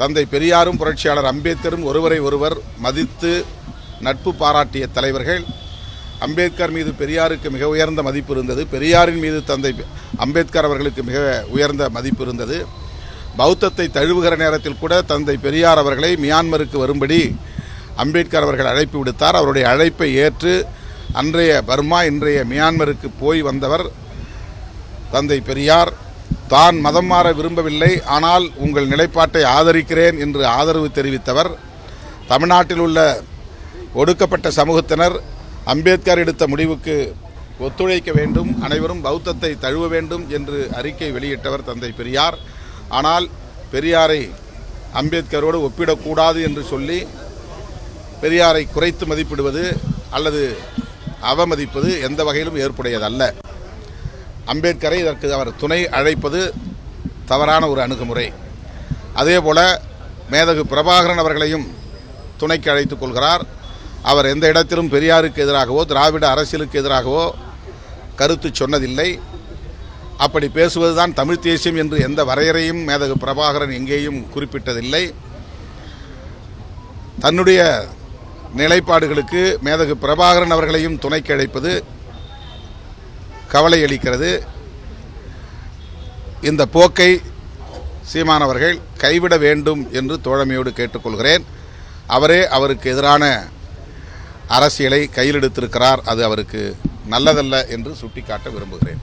தந்தை பெரியாரும் புரட்சியாளர் அம்பேத்கரும் ஒருவரை ஒருவர் மதித்து நட்பு பாராட்டிய தலைவர்கள். அம்பேத்கர் மீது பெரியாருக்கு மிக உயர்ந்த மதிப்பு இருந்தது. பெரியாரின் மீது தந்தை அம்பேத்கர் அவர்களுக்கு மிக உயர்ந்த மதிப்பு இருந்தது. பௌத்தத்தை தழுவுகிற நேரத்தில் கூட தந்தை பெரியார் அவர்களை மியான்மருக்கு வரும்படி அம்பேத்கர் அவர்கள் அழைப்பு விடுத்தார். அவருடைய அழைப்பை ஏற்று அன்றைய பர்மா இன்றைய மியான்மருக்கு போய் வந்தவர் தந்தை பெரியார். தான் மதம் மாற விரும்பவில்லை, ஆனால் உங்கள் நிலைப்பாட்டை ஆதரிக்கிறேன் என்று ஆதரவு தெரிவித்தவர். தமிழ்நாட்டில் உள்ள ஒடுக்கப்பட்ட சமூகத்தினர் அம்பேத்கர் எடுத்த முடிவுக்கு ஒத்துழைக்க வேண்டும், அனைவரும் பௌத்தத்தை தழுவ வேண்டும் என்று அறிக்கை வெளியிட்டவர் தந்தை பெரியார். ஆனால் பெரியாரை அம்பேத்கரோடு ஒப்பிடக்கூடாது என்று சொல்லி பெரியாரை குறைத்து மதிப்பிடுவது அல்லது அவமதிப்பது எந்த வகையிலும் ஏற்புடையதல்ல. அம்பேத்கரை இதற்கு அவர் துணை அழைப்பது தவறான ஒரு அணுகுமுறை. அதேபோல மேதகு பிரபாகரன் அவர்களையும் துணைக்கு அழைத்துக் கொள்கிறார். அவர் எந்த இடத்திலும் பெரியாருக்கு எதிராகவோ திராவிட அரசியலுக்கு எதிராகவோ கருத்து சொன்னதில்லை. அப்படி பேசுவதுதான் தமிழ் தேசியம் என்று எந்த வரையறையும் மேதகு பிரபாகரன் எங்கேயும் குறிப்பிட்டதில்லை. தன்னுடைய நிலைப்பாடுகளுக்கு மேதகு பிரபாகரன் அவர்களையும் துணைக்கு அழைப்பது கவலை அளிக்கிறது. இந்த போக்கை சீமானவர்கள் கைவிட வேண்டும் என்று தோழமையோடு கேட்டுக்கொள்கிறேன். அவரே அவருக்கு எதிரான அரசியலை கையில் எடுத்திருக்கிறார். அது அவருக்கு நல்லதல்ல என்று சுட்டிக்காட்ட விரும்புகிறேன்.